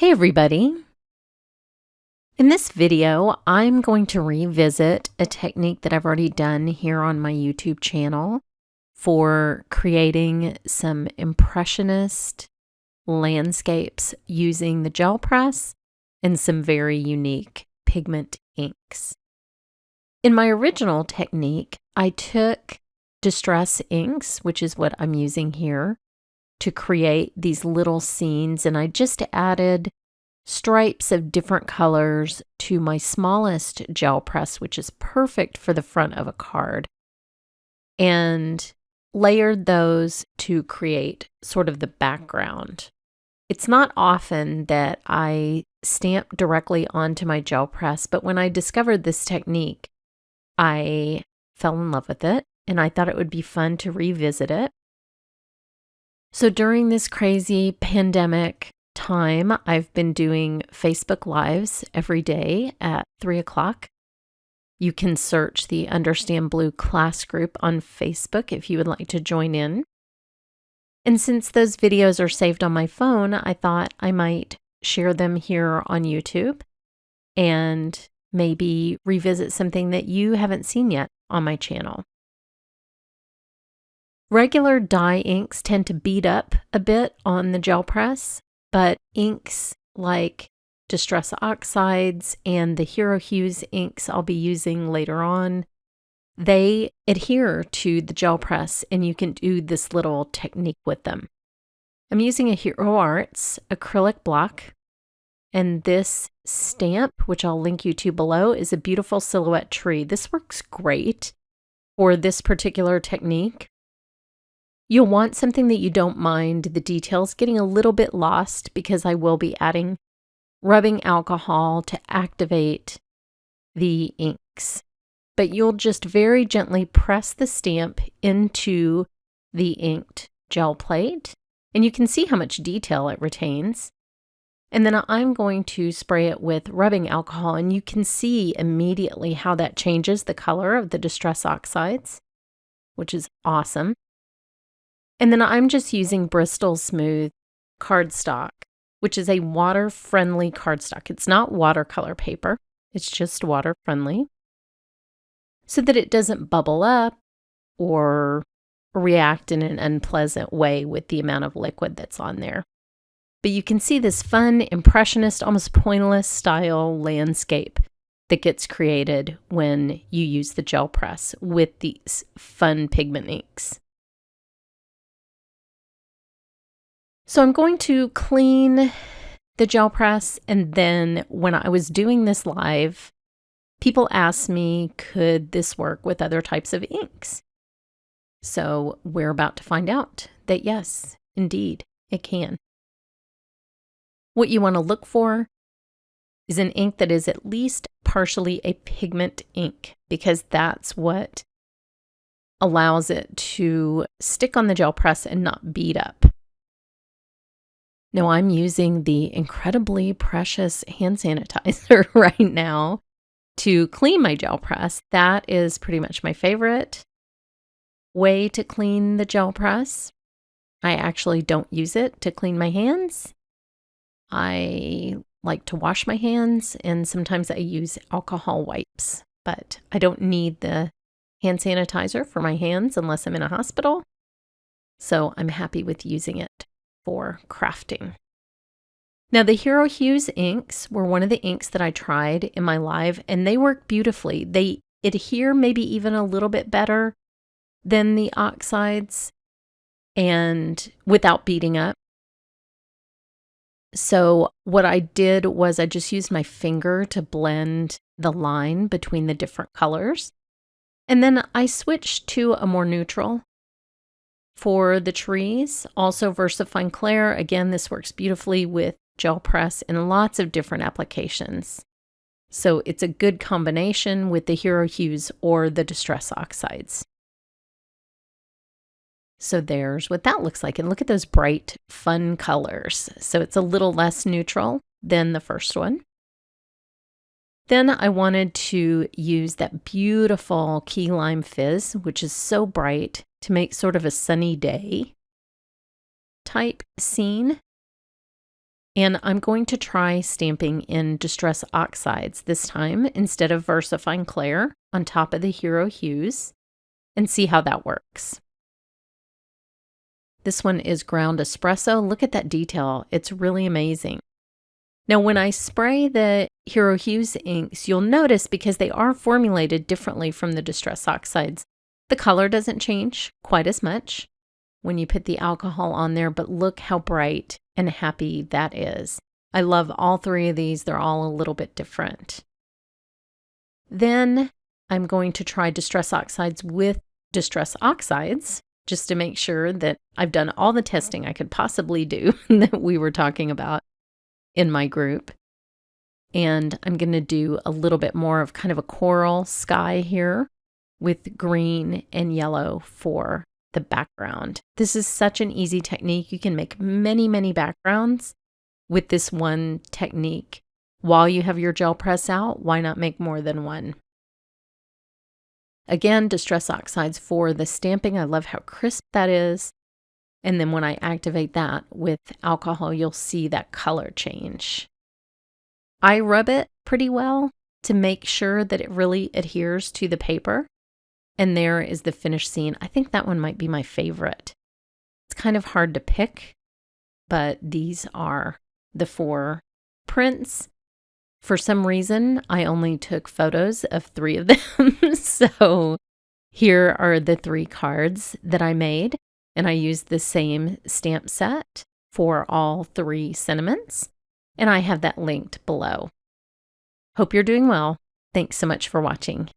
Hey everybody! In this video, I'm going to revisit a technique that I've already done here on my YouTube channel for creating some impressionist landscapes using the gel press and some very unique pigment inks. In my original technique, I took distress inks, which is what I'm using here, to create these little scenes, and I just added stripes of different colors to my smallest gel press, which is perfect for the front of a card, and layered those to create sort of the background. It's not often that I stamp directly onto my gel press, but when I discovered this technique, I fell in love with it, and I thought it would be fun to revisit it. So during this crazy pandemic time, I've been doing Facebook Lives every day at 3 o'clock. You can search the Understand Blue class group on Facebook if you would like to join in. And since those videos are saved on my phone, I thought I might share them here on YouTube and maybe revisit something that you haven't seen yet on my channel. Regular dye inks tend to bead up a bit on the gel press, but inks like Distress Oxides and the Hero Hues inks I'll be using later on, they adhere to the gel press, and you can do this little technique with them. I'm using a Hero Arts acrylic block, and this stamp, which I'll link you to below, is a beautiful silhouette tree. This works great for this particular technique. You'll want something that you don't mind the details getting a little bit lost, because I will be adding rubbing alcohol to activate the inks. But you'll just very gently press the stamp into the inked gel plate, and you can see how much detail it retains. And then I'm going to spray it with rubbing alcohol, and you can see immediately how that changes the color of the Distress Oxides, which is awesome. And then I'm just using Bristol Smooth cardstock, which is a water-friendly cardstock. It's not watercolor paper, it's just water-friendly, so that it doesn't bubble up or react in an unpleasant way with the amount of liquid that's on there. But you can see this fun, impressionist, almost pointless style landscape that gets created when you use the gel press with these fun pigment inks. So I'm going to clean the gel press, and then when I was doing this live, people asked me, could this work with other types of inks? So we're about to find out that yes, indeed, it can. What you want to look for is an ink that is at least partially a pigment ink, because that's what allows it to stick on the gel press and not bead up. Now, I'm using the incredibly precious hand sanitizer right now to clean my gel press. That is pretty much my favorite way to clean the gel press. I actually don't use it to clean my hands. I like to wash my hands, and sometimes I use alcohol wipes, but I don't need the hand sanitizer for my hands unless I'm in a hospital. So I'm happy with using it for crafting. Now, the Hero Hues inks were one of the inks that I tried in my live, and they work beautifully. They adhere maybe even a little bit better than the oxides, and without beating up. So what I did was I just used my finger to blend the line between the different colors, and then I switched to a more neutral for the trees. Also VersaFine Clair. Again, this works beautifully with gel press in lots of different applications. So it's a good combination with the Hero Hues or the Distress Oxides. So there's what that looks like. And look at those bright, fun colors. So it's a little less neutral than the first one. Then I wanted to use that beautiful key lime fizz, which is so bright, to make sort of a sunny day type scene. And I'm going to try stamping in Distress Oxides this time instead of VersaFine Clair on top of the Hero Hues and see how that works. This one is ground espresso. Look at that detail. It's really amazing. Now, when I spray the Hero Hues inks, you'll notice because they are formulated differently from the Distress Oxides, the color doesn't change quite as much when you put the alcohol on there, but look how bright and happy that is. I love all three of these. They're all a little bit different. Then I'm going to try Distress Oxides with Distress Oxides just to make sure that I've done all the testing I could possibly do that we were talking about in my group. And I'm going to do a little bit more of kind of a coral sky here with green and yellow for the background. This is such an easy technique. You can make many, many backgrounds with this one technique. While you have your gel press out, why not make more than one? Again, Distress Oxides for the stamping. I love how crisp that is. And then when I activate that with alcohol, you'll see that color change. I rub it pretty well to make sure that it really adheres to the paper. And there is the finished scene. I think that one might be my favorite. It's kind of hard to pick, but these are the 4 prints. For some reason, I only took photos of 3 of them. So here are the 3 cards that I made. And I used the same stamp set for all 3 sentiments. And I have that linked below. Hope you're doing well. Thanks so much for watching.